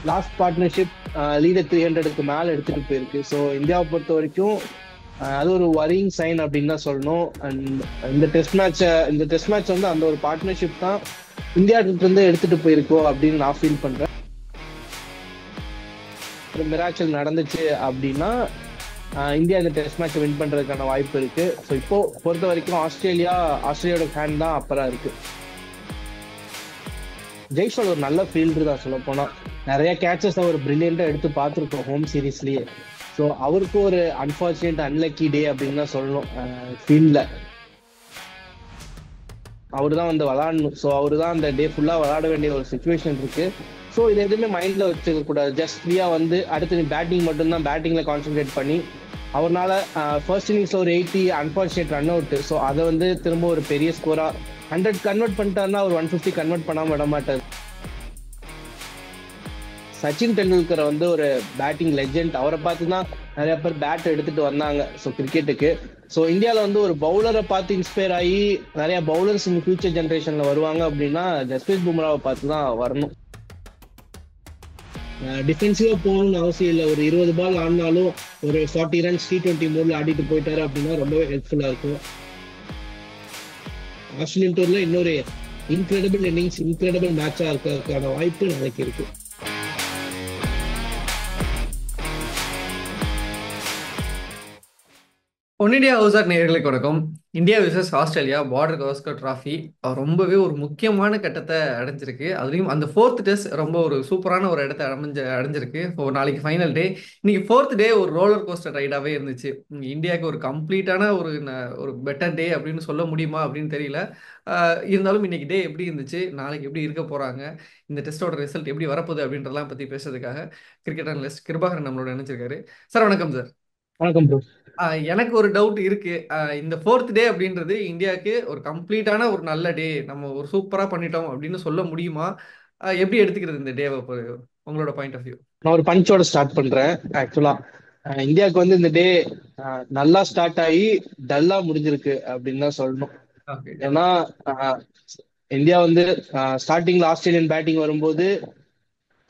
Last partnership leader 300க்கு மேல எடுத்துட்டு போயிருக்கு. ஸோ இந்தியாவை பொறுத்த வரைக்கும் அது ஒரு வரிங் சைன் அப்படின்னு தான் சொல்லணும். அண்ட் இந்த டெஸ்ட் மேட்ச் வந்து அந்த ஒரு பார்ட்னர்ஷிப் தான் இந்தியா கிட்ட இருந்து எடுத்துட்டு போயிருக்கோம் அப்படின்னு நான் ஃபீல் பண்றேன். ஒரு மிராச்சல் நடந்துச்சு அப்படின்னா இந்தியா இந்த டெஸ்ட் மேட்ச் வின் பண்றதுக்கான வாய்ப்பு இருக்கு. ஸோ இப்போ பொறுத்த வரைக்கும் ஆஸ்திரேலியாவோட ஃபேன் தான் அப்பரா இருக்கு. ஜெய்ஸ்வால் ஒரு நல்ல ஃபீல்டர் தான் சொல்ல போனா. நிறைய கேட்சஸ் அவர் பிரில்லியண்டா எடுத்து பார்த்துருக்கோம் ஹோம் சீரீஸ்லயே. ஸோ அவருக்கு ஒரு அன்பார்ச்சுனேட் அன்லக்கி டே அப்படின்னு தான் சொல்லணும். ஃபீல்ட்ல அவரு தான் வந்து விளாடணும். ஸோ அவரு தான் அந்த டே ஃபுல்லா விளாட வேண்டிய ஒரு சுச்சுவேஷன் இருக்கு. ஸோ இது எதுவுமே மைண்ட்ல வச்சுக்க கூடாது. ஜஸ்ட் ஃப்ரீயா வந்து அடுத்து பேட்டிங் மட்டும்தான், பேட்டிங்ல கான்சென்ட்ரேட் பண்ணி அவர்னால ஃபர்ஸ்ட் இன்னிங்ஸ்ல ஒரு 80 அன்பார்ச்சுனேட் ரன் அவுட். ஸோ அதை வந்து திரும்ப ஒரு பெரிய ஸ்கோரா 100 கன்வெர்ட் பண்ணிட்டாருன்னா ஒரு 150 கன்வெர்ட் பண்ணாம விட மாட்டார். சச்சின் டெண்டுல்கர் வந்து ஒரு பேட்டிங் லெஜெண்ட். அவரை பார்த்து தான் நிறைய பேர் பேட் எடுத்துட்டு வந்தாங்க ஸோ கிரிக்கெட்டுக்கு. ஸோ இந்தியாவில் வந்து ஒரு பவுலரை பார்த்து இன்ஸ்பயர் ஆகி நிறைய பவுலர்ஸ் இந்த ஃபியூச்சர் ஜென்ரேஷன்ல வருவாங்க அப்படின்னா ஜஸ்பிரீத் பும்ராவை பார்த்து தான் வரணும். டிஃபென்சிவா போகணும்னு அவசியம் இல்லை. ஒரு 20 பால் ஆடினாலும் ஒரு 40 ரன்ஸ் T20 மோட்ல ஆடிட்டு போயிட்டாரு அப்படின்னா ரொம்பவே ஹெல்ப்ஃபுல்லா இருக்கும். ஆஸ்திரேலியன் டூர்ல இன்னொரு இன்கிரெடிபிள் இன்னிங்ஸ், இன்கிரெடிபிள் மேட்சா இருக்கிறதுக்கான வாய்ப்பு நாளைக்கு இருக்கு. ஒன் இண்டியா ஹவுசர் நேயர்களுக்கு வணக்கம். India versus Australia Border Gavaskar trophy ரொம்பவே ஒரு முக்கியமான கட்டத்தை அடைஞ்சிருக்கு. அதுலேயும் அந்த ஃபோர்த் டெஸ்ட் ரொம்ப ஒரு சூப்பரான ஒரு இடத்த அடைஞ்சிருக்கு. ஸோ நாளைக்கு ஃபைனல் டே. இன்னைக்கு ஃபோர்த் டே ஒரு ரோலர் கோஸ்டர் ரைடாகவே இருந்துச்சு. இந்தியாவுக்கு ஒரு கம்ப்ளீட்டான ஒரு பெட்டர் டே அப்படின்னு சொல்ல முடியுமா அப்படின்னு தெரியல. இருந்தாலும் இன்னைக்கு டே எப்படி இருந்துச்சு, நாளைக்கு எப்படி இருக்க போகிறாங்க, இந்த டெஸ்ட்டோட ரிசல்ட் எப்படி வரப்போகுது அப்படின்றதெல்லாம் பற்றி பேசுறதுக்காக கிரிக்கெட் அனலிஸ்ட் கிருபாகரன் நம்மளோட நினைச்சிருக்காரு. சார் வணக்கம் சார். வணக்கம் ப்ரோ. எனக்கு ஒரு டவுட் இருக்கு. இந்த ஃபோர்த் டே அப்படின்றது இந்தியாவுக்கு ஒரு கம்ப்ளீட்டான ஒரு நல்ல டே, நம்ம ஒரு சூப்பரா பண்ணிட்டோம் அப்படின்னு சொல்ல முடியுமா? எப்படி எடுத்துக்கிறது இந்த டேவை? உங்களோட பாயிண்ட் ஆஃப் வியூ. நான் ஒரு பஞ்சோட ஸ்டார்ட் பண்றேன். ஆக்சுவலா இந்தியாவுக்கு வந்து இந்த டே நல்லா ஸ்டார்ட் ஆகி டல்லா முடிஞ்சிருக்கு அப்படின்னு தான் சொல்லணும். ஓகே. ஏன்னா இந்தியா வந்து ஸ்டார்டிங்ல ஆஸ்திரேலியன் பேட்டிங் வரும்போது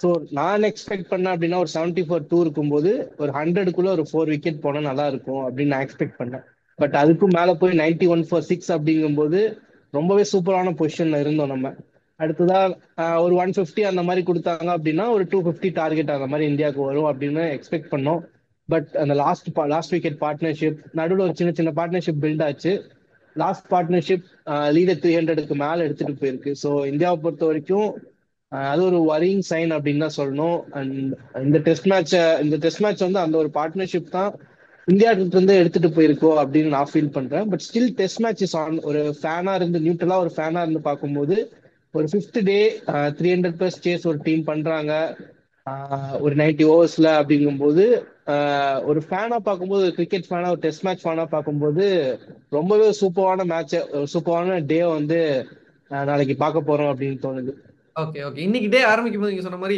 ஸோ நான் எக்ஸ்பெக்ட் பண்ணேன் அப்படின்னா ஒரு 74 இருக்கும்போது ஒரு 100க்குள்ள ஒரு 4 விக்கெட் போனா நல்லா இருக்கும் அப்படின்னு நான் எக்ஸ்பெக்ட் பண்ணேன். பட் அதுக்கும் மேல போய் 91 for 6 அப்படிங்கும்போது ரொம்பவே சூப்பரான பொசிஷன்ல இருந்தோம் நம்ம. அடுத்ததா ஒரு 150 அந்த மாதிரி கொடுத்தாங்க அப்படின்னா ஒரு 250 டார்கெட் அந்த மாதிரி இந்தியாவுக்கு வரும் அப்படின்னு எக்ஸ்பெக்ட் பண்ணோம். பட் அந்த லாஸ்ட் விக்கெட் பார்ட்னர்ஷிப் நடுவில் ஒரு சின்ன சின்ன பார்ட்னர்ஷிப் பில்ட் ஆச்சு. லாஸ்ட் பார்ட்னர்ஷிப் லீடர் 300க்கு மேல எடுத்துட்டு போயிருக்கு. ஸோ இந்தியாவை பொறுத்த வரைக்கும் அது ஒரு வரிங் சைன் அப்படின்னு தான் சொல்லணும். அண்ட் இந்த டெஸ்ட் மேட்ச் வந்து அந்த ஒரு பார்ட்னர்ஷிப் தான் இந்தியா கிட்ட இருந்து எடுத்துட்டு போயிருக்கோம் அப்படின்னு நான் ஃபீல் பண்றேன். But still test match is on. ஒரு ஃபேனா இருந்து, நியூட்ரலா ஒரு ஃபேனா இருந்து பார்க்கும்போது ஒரு ஃபிஃப்த் டே 300+ சேஸ் ஒரு டீம் பண்றாங்க ஒரு 90 ஓவர்ஸ்ல அப்படிங்கும்போது ஒரு ஃபேனா பார்க்கும்போது, ஒரு கிரிக்கெட் ஃபேனா, ஒரு டெஸ்ட் மேட்ச் ஃபேனா பார்க்கும்போது ரொம்பவே சூப்பரான மேட்ச், சூப்பரான டே வந்து நாளைக்கு பார்க்க போறோம் அப்படின்னு தோணுது. Okay, okay. இன்னைக்கு டே ஆரம்பிக்கும் போது நீங்க சொன்ன மாரி,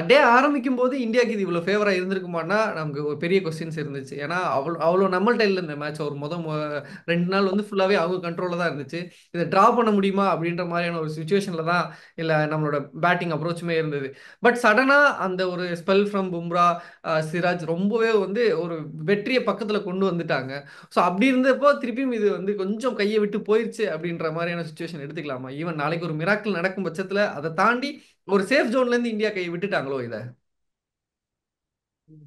டே ஆரம்பிக்கும் போது இந்தியாக்கு இது இவ்வளோ ஃபேவரா இருந்திருக்குமான்னா, நமக்கு ஒரு பெரிய கொஸ்டின்ஸ் இருந்துச்சு. ஏன்னா, அவ்வளோ நம்மள்ட்ட இல்ல இந்த மேட்ச். ஒரு 2 நாள் வந்து ஃபுல்லாவே அவங்க கண்ட்ரோல்ல தான் இருந்துச்சு. இத டிரா பண்ண முடியுமா அப்படின்ற மாரியான ஒரு சிச்சுவேஷன்ல தான் நம்மளோட பேட்டிங் அப்ரோச்சுமே இருந்தது. பட் சடனா அந்த ஒரு ஸ்பெல் ஃப்ரம் பும்ரா, சிராஜ் ரொம்பவே வந்து ஒரு வெற்றிய பக்கத்துல கொண்டு வந்துட்டாங்க. ஸோ அப்படி இருந்தப்போ திருப்பியும் இது வந்து கொஞ்சம் கைய விட்டு போயிருச்சு அப்படின்ற மாரியான சிச்சுவேஷன் எடுத்துக்கலாமா? ஈவன் நாளைக்கு ஒரு மிராக்கிள் நடக்கும் பட்சத்துல அத தாண்டி ஒரு சேஃப் ஜோன்ல இருந்து இந்தியா கை விட்டுட்டாங்களோ இத?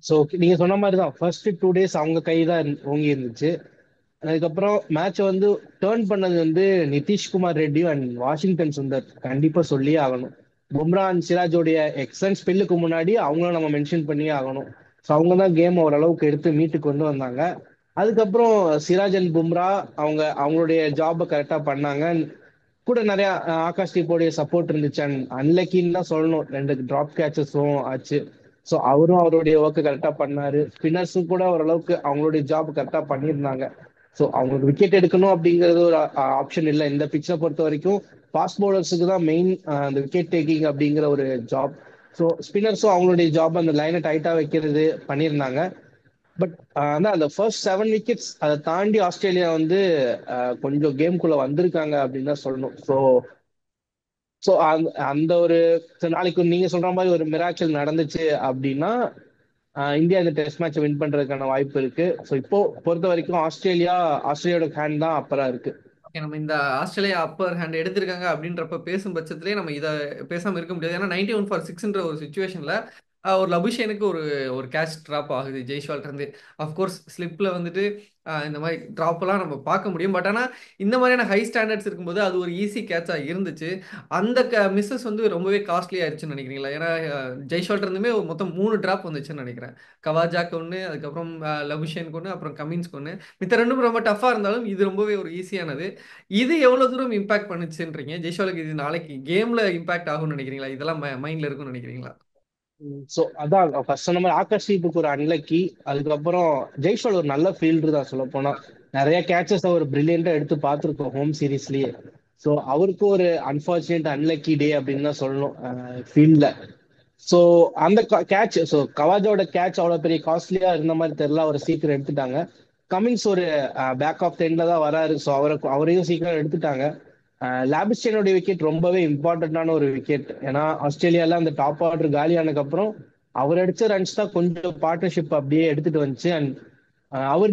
ஸோ நீங்க சொன்ன மாதிரி தான் ஃபர்ஸ்ட் 2 days அவங்க கை தான் ஓங்கி இருந்துச்சு. அதுக்கப்புறம் மேட்ச் வந்து டேர்ன் பண்ணது வந்து நிதிஷ்குமார் ரெட்டி அண்ட் வாஷிங்டன் சுந்தர் கண்டிப்பா சொல்லியே ஆகணும். பும்ரா அண்ட் சிராஜோடைய எக்ஸலன்ட் ஸ்பெல்லுக்கு முன்னாடி அவங்கள நம்ம மென்ஷன் பண்ணியே ஆகணும். ஸோ அவங்க தான் கேம் ஓரளவுக்கு எடுத்து மீட்டு கொண்டு வந்தாங்க. அதுக்கப்புறம் சிராஜ் அண்ட் பும்ரா அவங்களுடைய ஜாபை கரெக்டா பண்ணாங்க. கூட நிறைய ஆகாஷ் தீப்போடைய சப்போர்ட் இருந்துச்சு. அண்ட் அன்லக்கின்னு தான் சொல்லணும், 2 டிராப் கேச்சஸும் ஆச்சு. ஸோ அவரும் அவருடைய ஒர்க்கு கரெக்டா பண்ணாரு. ஸ்பின்னர்ஸும் கூட ஓரளவுக்கு அவங்களுடைய ஜாப் கரெக்டா பண்ணியிருந்தாங்க. ஸோ அவங்களுக்கு விக்கெட் எடுக்கணும் அப்படிங்கிறது ஒரு ஆப்ஷன் இல்லை இந்த பிச்சை பொறுத்த வரைக்கும். ஃபாஸ்ட் பவுலர்ஸுக்கு தான் மெயின் அந்த விக்கெட் டேக்கிங் அப்படிங்கிற ஒரு ஜாப். ஸோ ஸ்பின்னர்ஸும் அவங்களுடைய ஜாப் அந்த லைனை டைட்டா வைக்கிறது பண்ணியிருந்தாங்க. பட் ஆனா அந்த ஃபர்ஸ்ட் 7 விக்கெட்ஸ் அதை தாண்டி ஆஸ்திரேலியா வந்து கொஞ்சம் கேம்குள்ள வந்திருக்காங்க அப்படின்னு தான் சொல்லணும். ஸோ ஸோ அந்த ஒரு நாளைக்கு நீங்க சொல்ற மாதிரி ஒரு மிராக்கிள் நடந்துச்சு அப்படின்னா இந்தியா இந்த டெஸ்ட் மேட்ச் வின் பண்றதுக்கான வாய்ப்பு இருக்கு. ஸோ இப்போ பொறுத்த வரைக்கும் ஆஸ்திரேலியாவோட ஹேண்ட் தான் அப்பரா இருக்கு. ஓகே. நம்ம இந்த ஆஸ்திரேலியா அப்பர் ஹேண்ட் எடுத்திருக்காங்க அப்படின்றப்ப பேசும் பட்சத்திலே நம்ம இத பேசாம இருக்க முடியாது. ஏன்னா 91 ஃபார் 6ன்ற ஒரு சிச்சுவேஷன்ல ஒரு லபுஷேனுக்கு ஒரு ஒரு கேட்ச் டிராப் ஆகுது ஜெய்ஷ்வால்ட்ட இருந்து. அஃப்கோர்ஸ் ஸ்லிப்ல வந்துட்டு இந்த மாதிரி டிராப்லாம் நம்ம பார்க்க முடியும். பட் ஆனா இந்த மாதிரியான ஹை ஸ்டாண்டர்ட்ஸ் இருக்கும்போது அது ஒரு ஈஸி கேட்சா இருந்துச்சு. அந்த மிஸ்ஸஸ் வந்து ரொம்பவே காஸ்ட்லி ஆயிருச்சுன்னு நினைக்கிறீங்களா? ஏன்னா ஜெய்ஷ்வால்ட்ட இருந்துமே மொத்தம் 3 டிராப் வந்துச்சுன்னு நினைக்கிறேன். கவாஜாக்கு 1, அதுக்கப்புறம் லபுஷேனுக்கு 1, அப்புறம் கமின்ஸ்க்கு 1. மித்த 2ம் ரொம்ப டஃப்பா இருந்தாலும் இது ரொம்பவே ஒரு ஈஸியானது. இது எவ்வளவு தூரம் இம்பாக்ட் பண்ணுச்சுன்றீங்க? ஜெய்ஷ்வாலுக்கு இது நாளைக்கு கேம்ல இம்பாக்ட் ஆகும்னு நினைக்கிறீங்களா? இதெல்லாம் மைண்ட்ல இருக்கும்னு நினைக்கிறீங்களா? ஸோ அதான் ஃபர்ஸ்ட் சொன்ன மாதிரி ஆகாஷ் தீப்புக்கு ஒரு அன்லக்கி. அதுக்கப்புறம் ஜெய்ஷ்வால் ஒரு நல்ல ஃபீல்டர் தான் சொல்ல போனா. நிறைய கேச்சஸ் அவர் பிரில்லியண்டா எடுத்து பார்த்துருக்கோம் ஹோம் சீரீஸ்லயே. ஸோ அவருக்கு ஒரு அன்பார்ச்சுனேட் அன்லக்கி டே அப்படின்னு தான் சொல்லணும் ஃபீல்ட்ல. ஸோ அந்த கேட்ச், ஸோ கவாஜோட கேட்ச் அவ்வளோ பெரிய காஸ்ட்லியா இருந்த மாதிரி தெரியல, அவரை சீக்கிரம் எடுத்துட்டாங்க. கமின்ஸ் ஒரு பேக் ஆஃப் டென்ல தான் வராரு, ஸோ அவரையும் சீக்கிரம் எடுத்துட்டாங்க. லாபிஸ்டேனோட விக்கெட் ரொம்பவே இம்பார்ட்டன்டான ஒரு விக்கெட். ஏன்னா ஆஸ்திரேலியால அந்த டாப் ஆர்டர் காலியானதுக்கு அப்புறம் அவர் அடிச்ச ரன்ஸ் தான் கொஞ்சம் பார்ட்னர்ஷிப் அப்படியே எடுத்துட்டு வந்துச்சு. அண்ட் அவர்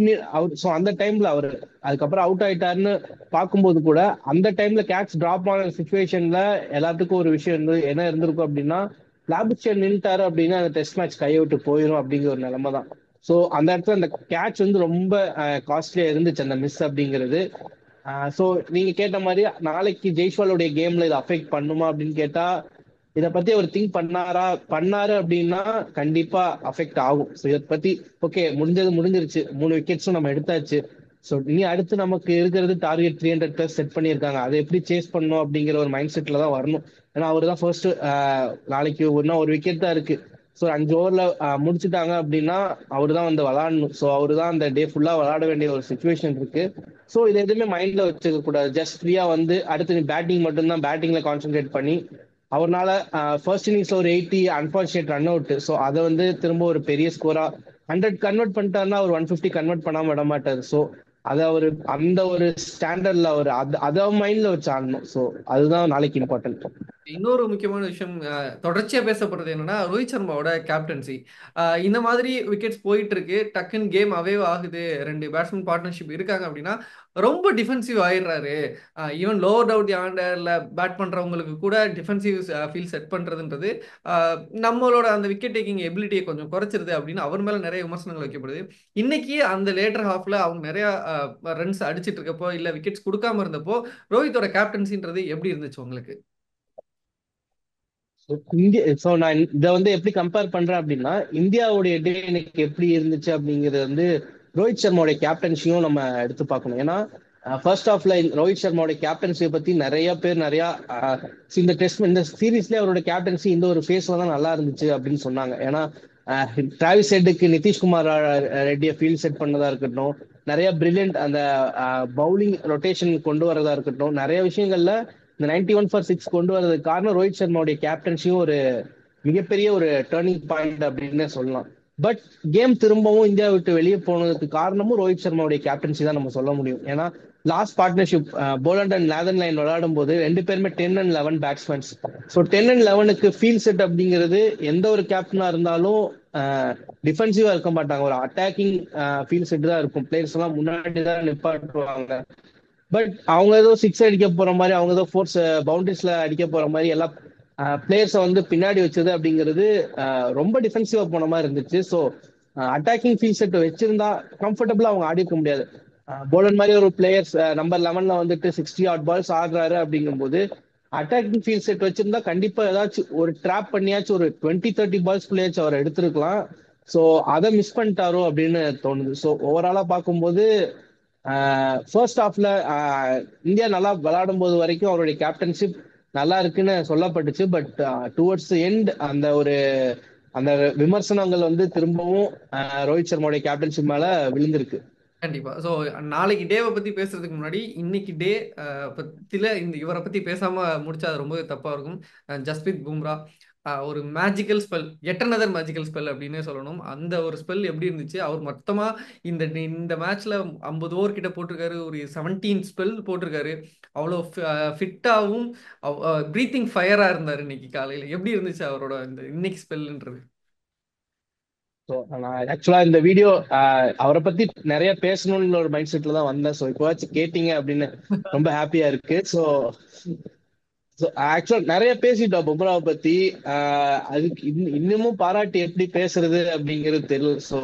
ஸோ அந்த டைம்ல அவர் அதுக்கப்புறம் அவுட் ஆயிட்டாருன்னு பார்க்கும்போது கூட அந்த டைம்ல கேட்ச் டிராப் ஆன சுச்சுவேஷன்ல எல்லாத்துக்கும் ஒரு விஷயம் என்ன இருந்திருக்கும் அப்படின்னா, லாபிஸ்டேன் நின்ட்டாரு அப்படின்னா அந்த டெஸ்ட் மேட்ச் கையை விட்டு போயிடும் அப்படிங்கிற ஒரு நிலைமை தான். ஸோ அந்த இடத்துல அந்த கேட்ச் வந்து ரொம்ப காஸ்ட்லியா இருந்துச்சு அந்த மிஸ் அப்படிங்கிறது. ஸோ நீங்க கேட்ட மாதிரி நாளைக்கு ஜெய்ஷ்வாலுடைய கேம்ல இதை அஃபெக்ட் பண்ணுமா அப்படின்னு கேட்டா, இத பத்தி அவர் திங்க் பண்ணாரு அப்படின்னா கண்டிப்பா அஃபெக்ட் ஆகும். ஸோ இதை பத்தி ஓகே, முடிஞ்சிருச்சு, 3 விக்கெட்ஸும் நம்ம எடுத்தாச்சு. ஸோ இனி அடுத்து நமக்கு இருக்கிறது டார்கெட் 300+ செட் பண்ணியிருக்காங்க, அதை எப்படி சேஸ் பண்ணணும் அப்படிங்கிற ஒரு மைண்ட் செட்ல தான் வரணும். ஏன்னா அவர் தான் ஃபர்ஸ்ட். நாளைக்கு ஒரு விக்கெட் தான் இருக்கு. ஸோ 5 ஓவர்ல முடிச்சுட்டாங்க அப்படின்னா அவர் தான் வந்து விளாடணும். ஸோ அவர் தான் அந்த டே ஃபுல்லா விளாட வேண்டிய ஒரு சுச்சுவேஷன் இருக்கு. ஸோ இது எதுவுமே மைண்ட்ல வச்சுக்க கூடாது. ஜஸ்ட் ஃப்ரீயா வந்து அடுத்து நீ பேட்டிங் மட்டும்தான், பேட்டிங்ல கான்சென்ட்ரேட் பண்ணி அவர்னால ஃபர்ஸ்ட் இன்னிங்ஸ்ல ஒரு 80 அன்பார்ச்சுனேட் ரன் அவுட். ஸோ அதை வந்து திரும்ப ஒரு பெரிய ஸ்கோரா 100 கன்வெர்ட் பண்ணிட்டாருன்னா அவர் 150 கன்வெர்ட் பண்ணாம விட மாட்டாரு. ஸோ அதை அவர் அந்த ஒரு ஸ்டாண்டர்ட்ல அவர் அதை மைண்ட்ல வச்சு ஆடணும். ஸோ அதுதான் நாளைக்கு இம்பார்ட்டன்ட். இன்னொரு முக்கியமான விஷயம் தொடர்ச்சியா பேசப்படுறது என்னன்னா ரோஹித் சர்மாவோட கேப்டன்சி. இந்த மாதிரி விக்கெட்ஸ் போயிட்டு இருக்கு, டக்குன்னு கேம் அவே ஆகுது, 2 பேட்ஸ்மேன் பார்ட்னர்ஷிப் இருக்காங்க அப்படின்னா ரொம்ப டிஃபென்சிவ் ஆயிடுறாரு. ஈவன் லோவர் டவுன் ஆர்டர்ல பேட் பண்றவங்களுக்கு கூட டிஃபென்சிவ் ஃபீல் செட் பண்றதுன்றது நம்மளோட அந்த விக்கெட் டேக்கிங் எபிலிட்டியை கொஞ்சம் குறைச்சிருது அப்படின்னு அவர் மேல நிறைய விமர்சனங்கள் வைக்கப்படுது. இன்னைக்கு அந்த லேட்டர் ஹாஃப்ல அவங்க நிறைய ரன்ஸ் அடிச்சிட்டு இருக்கப்போ இல்ல விக்கெட்ஸ் கொடுக்காம இருந்தப்போ ரோஹித்தோட கேப்டன்சின்றது எப்படி இருந்துச்சு உங்களுக்கு? ஸோ நான் இதை வந்து எப்படி கம்பேர் பண்றேன் அப்படின்னா, இந்தியாவுடைய டே எனக்கு எப்படி இருந்துச்சு அப்படிங்கிறது வந்து ரோஹித் சர்மாவுடைய கேப்டன்சியும் நம்ம எடுத்து பார்க்கணும். ஏன்னா ஃபர்ஸ்ட் ஆஃப்ல ரோஹித் சர்மாவுடைய கேப்டன்சியை பத்தி நிறைய பேர் இந்த டெஸ்ட் இந்த சீரீஸ்ல அவரோட கேப்டன்சி இந்த ஒரு ஃபேஸ்ல தான் நல்லா இருந்துச்சு அப்படின்னு சொன்னாங்க. ஏன்னா டிராவிஸ் ஹெட்டுக்கு நிதிஷ்குமார் ரெட்டியை ஃபீல்ட் செட் பண்ணதா இருக்கட்டும், நிறைய பிரில்லியன்ட் அந்த பவுலிங் ரொட்டேஷன் கொண்டு வரதா இருக்கட்டும், நிறைய விஷயங்கள்ல இந்த 91 ஃபார் 6 கொண்டு வரதுக்கு காரணம் ரோஹித் சர்மாவுடைய கேப்டன்சியும் ஒரு மிகப்பெரிய ஒரு டேர்னிங் பாயிண்ட் அப்படின்னு சொல்லலாம். பட் கேம் திரும்பவும் இந்தியா விட்டு வெளியே போனதுக்கு காரணமும் ரோஹித் சர்மாவுடைய கேப்டன்சி தான் நம்ம சொல்ல முடியும். ஏன்னா last partnership Boland and Nathan Lyon விளையாடும் போது 2 பேருமே 10 and 11 பேட்ஸ்மேன்ஸ். ஸோ 10 and 11க்கு ஃபீல்ட் செட் அப்படிங்கிறது எந்த ஒரு கேப்டனா இருந்தாலும் டிஃபென்சிவா இருக்க மாட்டாங்க, ஒரு அட்டாக்கிங் ஃபீல்ட் செட் தான் இருக்கும். பிளேயர்ஸ் எல்லாம் முன்னாடி தான் நிப்பாட்டுவாங்க. பட் அவங்க ஏதோ சிக்ஸ் அடிக்க போற மாதிரி, அவங்க ஏதோ ஃபோர்ஸ் பவுண்டரிஸ்ல அடிக்க போற மாதிரி எல்லாம் பிளேயர்ஸை வந்து பின்னாடி வச்சது அப்படிங்கிறது ரொம்ப டிஃபென்சிவா போன மாதிரி இருந்துச்சு. ஸோ அட்டாக்கிங் ஃபீல்ட் செட் வச்சிருந்தா கம்ஃபர்டபுளா அவங்க ஆடி இருக்க முடியாது. போலன் மாதிரி ஒரு பிளேயர்ஸ் நம்பர் 11ல வந்துட்டு 60 odd balls ஆடுறாரு அப்படிங்கும்போது அட்டாக்கிங் ஃபீல்ட் செட் வச்சிருந்தா கண்டிப்பா ஏதாச்சும் ஒரு ட்ராப் பண்ணியாச்சும் ஒரு 20-30 balls அவர் எடுத்திருக்கலாம். ஸோ அதை மிஸ் பண்ணிட்டாரோ அப்படின்னு தோணுது. ஸோ ஓவராலா பார்க்கும்போது ஃபர்ஸ்ட் ஹாஃப்ல இந்தியா நல்லா விளையாடும் போது வரைக்கும் அவருடைய கேப்டன்ஷிப் நல்லா இருக்குன்னு சொல்லப்பட்டுச்சு. பட் டுவர்ட்ஸ் எண்ட் அந்த விமர்சனங்கள் வந்து திரும்பவும் ரோஹித் சர்மாவுடைய கேப்டன்ஷிப் மேல விழுந்திருக்கு. கண்டிப்பா. ஸோ நாளைக்கு டேவை பத்தி பேசுறதுக்கு முன்னாடி இன்னைக்கு டே பத்தில இவரை பத்தி பேசாம முடிச்சா அது ரொம்பவே தப்பா இருக்கும். ஜஸ்பிரித் பும்ரா ஒரு மேஜிக்கல் ஸ்பெல், எட் அனதர் மேஜிக்கல் ஸ்பெல் அப்படின்னே சொல்லணும். அந்த ஒரு ஸ்பெல் எப்படி இருந்துச்சு, அவர் மொத்தமா இந்த இந்த மேட்ச்ல 50 ஓவர் கிட்ட போட்டிருக்காரு, ஒரு 17 ஸ்பெல் போட்டிருக்காரு. அவ்வளோ ஃபிட்டாகவும் ப்ரீத்திங் ஃபயரா இருந்தார் இன்னைக்கு காலையில. எப்படி இருந்துச்சு அவரோட இந்த இன்னைக்கு ஸ்பெல்ன்றது? ஸோ நான் ஆக்சுவலா இந்த வீடியோ அவரை பத்தி நிறைய பேசணும்னு ஒரு மைண்ட் செட்ல தான் வந்தேன். ஸோ இப்போவாச்சும் கேட்டீங்க அப்படின்னு ரொம்ப ஹாப்பியா இருக்கு. ஸோ ஆக்சுவலா நிறைய பேசிட்டோம் பும்ராவை பத்தி. அதுக்கு இன்னமும் பாராட்டி எப்படி பேசுறது அப்படிங்கிறது தெரியல. ஸோ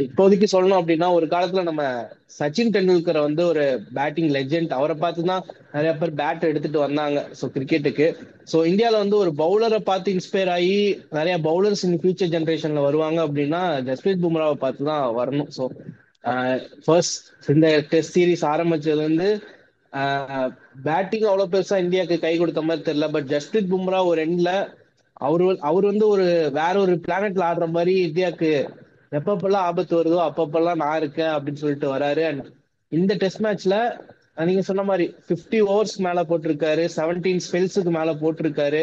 இப்போதைக்கு சொல்லணும் அப்படின்னா, ஒரு காலத்துல நம்ம சச்சின் டெண்டுல்கரை வந்து ஒரு பேட்டிங் லெஜெண்ட், அவரை பார்த்து தான் நிறைய பேர் பேட் எடுத்துட்டு வந்தாங்க ஸோ கிரிக்கெட்டுக்கு. ஸோ இந்தியாவில் வந்து ஒரு பவுலரை பார்த்து இன்ஸ்பயர் ஆகி நிறைய பவுலர்ஸ் இன் ஃபியூச்சர் ஜென்ரேஷன்ல வருவாங்க அப்படின்னா ஜஸ்பிரீத் பும்ராவை பார்த்து தான் வரணும். ஸோ ஃபர்ஸ்ட் இந்த டெஸ்ட் சீரிஸ் ஆரம்பிச்சதுல இருந்து பேட்டிங் அவ்வளவு பெருசா இந்தியாவுக்கு கை கொடுத்த மாதிரி தெரியல. பட் ஜஸ்பிரீத் பும்ரா ஒரு எண்ட்ல அவர் வந்து ஒரு வேற ஒரு பிளானட்ல ஆடுற மாதிரி இந்தியாவுக்கு எப்பப்பெல்லாம் ஆபத்து வருதோ அப்பப்பெல்லாம் நான் இருக்கேன் அப்படின்னு சொல்லிட்டு வராரு. அண்ட் இந்த டெஸ்ட் மேட்ச்ல நீங்க சொன்ன மாதிரி 50 ஓவர்ஸ் மேல போட்டிருக்காரு, 17 ஸ்பெல்ஸுக்கு மேல போட்டிருக்காரு.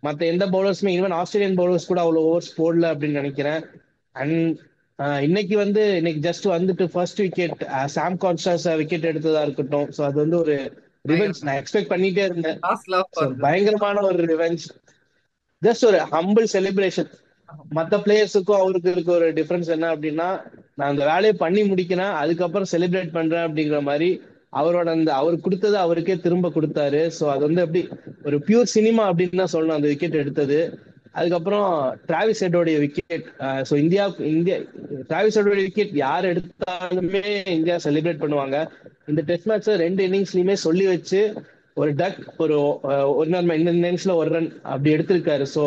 மத்த எந்த பவுலர்ஸுமே, ஈவன் ஆஸ்திரேலியன் பவுலர்ஸ் கூட அவ்வளவு ஓவர்ஸ் போடல அப்படின்னு நினைக்கிறேன். அண்ட் இன்னைக்கு ஜஸ்ட் வந்துட்டு first wicket Sam Konstas wicket எடுத்ததா இருக்கட்டும். ஸோ அது வந்து ஒரு ரிவெஞ்ச் நான் எக்ஸ்பெக்ட் பண்ணிட்டே இருந்தேன். லாஸ்ட் லாஃப் ஸோ பயங்கரமான ஒரு ரிவெஞ்ச், ஜஸ்ட் ஒரு ஹம்பிள் செலிப்ரேஷன். மத்த பிளேயர்ஸுக்கும் அவருக்கு இருக்க ஒரு டிஃபரன்ஸ் என்ன அப்படின்னா, நான் அந்த வேலையை பண்ணி முடிக்கிறேன் அதுக்கப்புறம் செலிப்ரேட் பண்றேன் அப்படிங்கிற மாதிரி அவரோட அந்த அவர் கொடுத்தது அவருக்கே திரும்ப கொடுத்தாரு. ஸோ அது வந்து எப்படி ஒரு பியூர் சினிமா அப்படின்னு தான் சொல்லணும் அந்த விக்கெட் எடுத்தது. அதுக்கப்புறம் டிராவிஸ் ஹெட்டோடைய விக்கெட். ஸோ இந்தியா டிராவிஸ் ஹெட்டோடைய விக்கெட் யார் எடுத்தாலுமே இந்தியா செலிப்ரேட் பண்ணுவாங்க. இந்த டெஸ்ட் மேட்ச் 2 இன்னிங்ஸ்லயுமே சொல்லி வச்சு ஒரு டக் ஒரு இந்த இன்னிங்ஸ்ல ஒரு ரன் அப்படி எடுத்திருக்காரு. ஸோ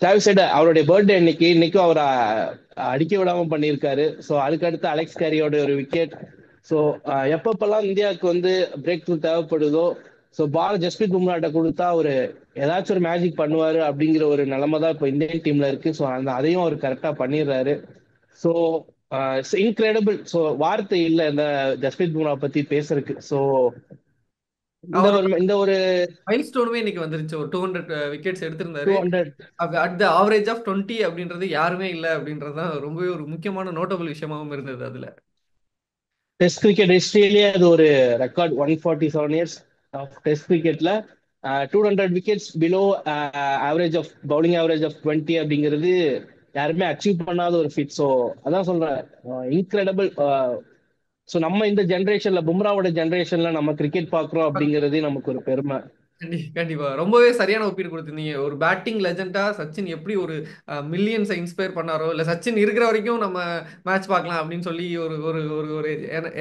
டிராவிஸ் ஹெட் அவருடைய பர்த்டே இன்னைக்கும் அவரை அடிக்க விடாம பண்ணியிருக்காரு. ஸோ அதுக்கு அடுத்து அலெக்ஸ் கேரியோட ஒரு விக்கெட். ஸோ எப்பப்பெல்லாம் இந்தியாவுக்கு வந்து பிரேக் த்ரூ தேவைப்படுதோ, ஸோ பால் ஜஸ்பிரீத் பும்ராட்ட கொடுத்தா ஒரு ஏதாச்சும் ஒரு மேஜிக் பண்ணுவாரு அப்படிங்கிற ஒரு நிலைமை தான் இப்போ இந்தியன் டீம்ல இருக்கு. ஸோ அதையும் அவர் கரெக்டா பண்ணிடுறாரு. So incredible. ஸோ வார்த்தை இல்லை இந்த ஜஸ்பிரீத் பும்ரா பத்தி பேசுறதுக்கு. ஸோ இந்த ஒரு மைல் ஸ்டோனுமே இன்னைக்கு வந்துருச்சு. ஒரு 200 விக்கெட்ஸ் எடுத்திருந்தாரு. 200 அட் த ஆவரேஜ் ஆஃப் 20 அப்படின்றது யாருமே இல்லை அப்படின்றது தான் ரொம்பவே ஒரு முக்கியமான நோட்டபிள் விஷயமாவும் இருந்தது அதுல. டெஸ்ட் கிரிக்கெட் ஹிஸ்டரியிலேயே அது ஒரு ரெக்கார்ட். 147 இயர்ஸ் ஆஃப் டெஸ்ட் கிரிக்கெட்ல 200 wickets below average of bowling average of 20 அப்படிங்கிறது யாருமே அச்சீவ் பண்ணாத ஒரு ஃபிட். ஸோ அதான் சொல்றேன், இன்கிரெடிபிள். ஸோ நம்ம இந்த ஜென்ரேஷன்ல பும்ராவோட ஜென்ரேஷன்ல நம்ம கிரிக்கெட் பாக்குறோம் அப்படிங்கிறதே நமக்கு ஒரு பெருமை. கண்டிப்பா ரொம்பவே சரியான ஒப்பீடு கொடுத்திருந்தீங்க. ஒரு பேட்டிங் லெஜெண்டா சச்சின் எப்படி ஒரு மில்லியன்ஸை இன்ஸ்பயர் பண்ணாரோ, இல்ல சச்சின் இருக்கிற வரைக்கும் நம்ம மேட்ச் பார்க்கலாம் அப்படின்னு சொல்லி ஒரு ஒரு ஒரு ஒரு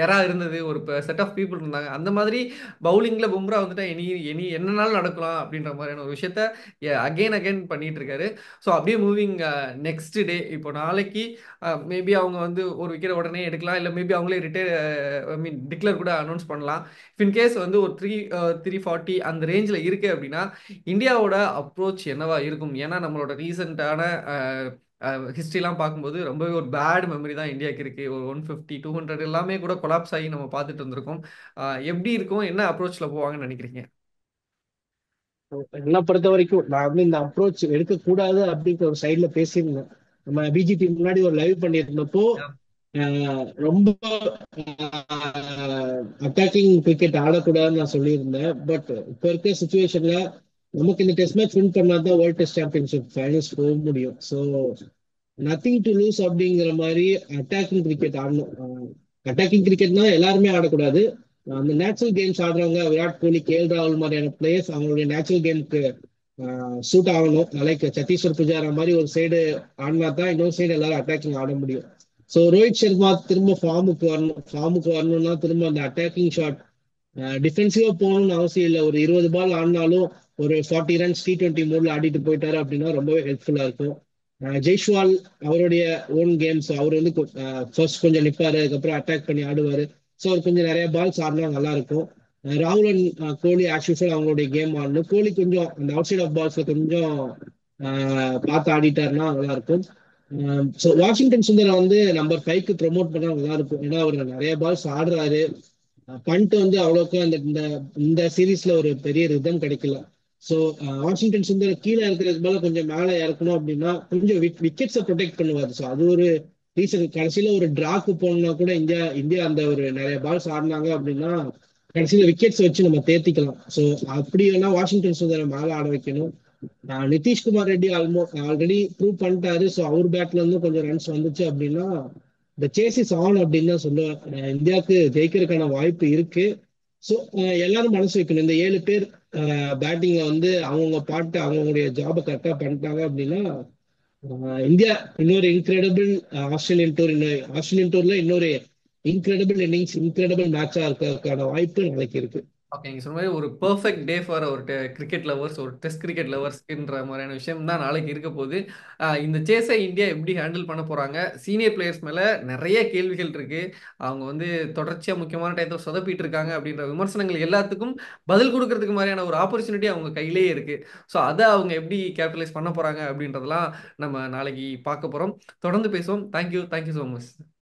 எரா இருந்தது, ஒரு செட் ஆஃப் பீப்புள் இருந்தாங்க. அந்த மாதிரி பவுலிங்ல பும்ரா வந்துட்டா இனி இனி என்னனாலும் நடக்கலாம் அப்படின்ற மாதிரியான ஒரு விஷயத்த அகைன் அகைன் பண்ணிட்டு இருக்காரு. ஸோ அப்படியே மூவிங் நெக்ஸ்ட் டே, இப்போ நாளைக்கு மேபி அவங்க வந்து ஒரு விக்கெட் உடனே எடுக்கலாம், இல்லை மேபி அவங்களே ரிட்டையர் ஐ மீன் டிக்ளேர் கூட அனௌன்ஸ் பண்ணலாம். இன்கேஸ் வந்து ஒரு 340 அந்த ரேஞ்சில் இருக்கு அப்படின்னா இந்தியாவோட அப்ரோச் என்னவா இருக்கும்? ஏன்னா நம்மளோட ரீசெண்டான ஹிஸ்ட்ரிலாம் பார்க்கும்போது ரொம்பவே ஒரு பேட் மெமரி தான் இந்தியாவுக்கு இருக்கு. ஒரு 150 200 எல்லாமே கூட கொலாப்ஸ் ஆகி நம்ம பார்த்துட்டு இருந்திருக்கோம். எப்படி இருக்கும், என்ன அப்ரோச்ல போவாங்கன்னு நினைக்கிறீங்க? என்னை பொறுத்த வரைக்கும் நான் வந்து இந்த அப்ரோச் எடுக்கக்கூடாது அப்படிங்கிற ஒரு சைட்ல பேசியிருந்தேன். நம்ம பிஜிபி முன்னாடி ஒரு லைவ் பண்ணியிருந்தப்போ ரொம்ப அட்டாக்கிங் கிரிக்கெட் ஆடக்கூடாதுன்னு நான் சொல்லியிருந்தேன். பட் இப்ப இருக்க சுச்சுவேஷன்ல நமக்கு இந்த டெஸ்ட் மேட்ச் வின் பண்ணாதான் வேர்ல்ட் டெஸ்ட் சாம்பியன்ஷிப் ஃபைனல்ஸ் போக முடியும். ஸோ நத்திங் டு லூஸ் அப்படிங்கிற மாதிரி அட்டாக்கிங் கிரிக்கெட் ஆடணும். அட்டாக்கிங் கிரிக்கெட்னா எல்லாருமே ஆடக்கூடாது. அந்த natural games ஆடுறவங்க Virat Kohli, KL ராகுல் மாதிரியான பிளேயர்ஸ் அவங்களுடைய நேச்சுரல் கேமுக்கு சூட் ஆகணும். லைக் சத்தீஸ்வர் புஜாரா மாதிரி ஒரு சைடு ஆடினா தான் இன்னொரு சைடு எல்லாரும் அட்டாக்கிங் ஆட முடியும். ஸோ ரோஹித் சர்மா திரும்ப ஃபார்முக்கு வரணும்னா திரும்ப அந்த அட்டாக்கிங் ஷாட் டிஃபென்சிவா போகணும்னு அவசியம் இல்லை. ஒரு 20 பால் ஆடினாலும் ஒரு 40 ரன்ஸ் T20 மோட்ல ஆடிட்டு போயிட்டாரு அப்படின்னா ரொம்பவே ஹெல்ப்ஃபுல்லா இருக்கும். ஜெய்ஷ்வால் அவருடைய ஓன் கேம்ஸ், அவர் வந்து ஃபர்ஸ்ட் கொஞ்சம் நிப்பாரு, அதுக்கப்புறம் அட்டாக் பண்ணி ஆடுவாரு. ஸோ அவர் கொஞ்சம் நிறைய பால்ஸ் ஆடினா நல்லா இருக்கும். ராகுல் அண்ட் கோலி ஆஸ் யூஸ்வல் அவங்களுடைய கேம் ஆடணும். கோலி கொஞ்சம் அந்த அவுட் சைட் ஆஃப் பால்ஸ்ல கொஞ்சம் பார்த்து ஆடிட்டாருன்னா நல்லா இருக்கும். ஸோ வாஷிங்டன் சுந்தரை வந்து நம்பர் 5க்கு ப்ரொமோட் பண்ணா நல்லா இருக்கும். ஏன்னா அவர் நிறைய பால்ஸ் ஆடுறாரு. பண்ட் வந்து அவ்வளோக்கும் இந்த இந்த சீரீஸ்ல ஒரு பெரிய ரிதம் கிடைக்கல. ஸோ வாஷிங்டன் சுந்தர் கீழே இருக்கிறது போல கொஞ்சம் மேலே இறக்கணும் அப்படின்னா கொஞ்சம் விக்கெட்ஸை ப்ரொடெக்ட் பண்ணுவார். ஸோ அது ஒரு ரீசன். கடைசியில ஒரு டிராக்கு போனா கூட இந்தியா இந்தியா அந்த ஒரு நிறைய பால்ஸ் ஆடினாங்க அப்படின்னா கடைசியில விக்கெட்ஸ் வச்சு நம்ம தேத்திக்கலாம். ஸோ அப்படி வேணா வாஷிங்டன் சுந்தரை மேலே ஆட வைக்கணும். நிதிஷ்குமார் ரெட்டி ஆல்ரெடி ப்ரூவ் பண்ணிட்டாரு. ஸோ அவர் பேட்ல இருந்து கொஞ்சம் ரன்ஸ் வந்துச்சு அப்படின்னா இந்த சேஸ் இஸ் ஆன் அப்படின்னு தான் சொல்லுவேன். இந்தியாவுக்கு ஜெயிக்கிறதுக்கான வாய்ப்பு இருக்கு. ஸோ எல்லாரும் மனசு வைக்கணும். இந்த 7 பேர் பேட்டிங்ல வந்து அவங்கவுங்க பாட்டு அவங்களுடைய ஜாபை கரெக்டா பண்ணிட்டாங்க அப்படின்னா இந்தியா இன்னொரு இன்கிரெடிபிள் ஆஸ்திரேலியன் டூர், ஆஸ்திரேலியன் டூர்ல இன்னொரு இன்கிரெடிபிள் இன்னிங்ஸ், இன்கிரெடிபிள் மேட்சா இருக்கிறதுக்கான வாய்ப்பு நாளைக்கு இருக்கு. ஓகே, நீங்க சொன்ன மாதிரி ஒரு பெர்ஃபெக்ட் டே ஃபார் ஒரு கிரிக்கெட் லவர்ஸ், ஒரு டெஸ்ட் கிரிக்கெட் லவர்ஸ்ன்ற மாதிரியான விஷயம் தான் நாளைக்கு இருக்க போகுது. இந்த சேஸை இந்தியா எப்படி ஹேண்டில் பண்ண போறாங்க? சீனியர் பிளேயர்ஸ் மேல நிறைய கேள்விகள் இருக்கு. அவங்க வந்து தொடர்ச்சியா முக்கியமான டயத்தை சொதப்பிட்டு இருக்காங்க அப்படின்ற விமர்சனங்கள் எல்லாத்துக்கும் பதில் கொடுக்கறதுக்கு மாதிரியான ஒரு ஆப்பர்ச்சுனிட்டி அவங்க கையிலேயே இருக்கு. ஸோ அதை அவங்க எப்படி கேபிட்டலைஸ் பண்ண போறாங்க அப்படின்றதெல்லாம் நம்ம நாளைக்கு பார்க்க போறோம். தொடர்ந்து பேசுவோம். Thank you so much.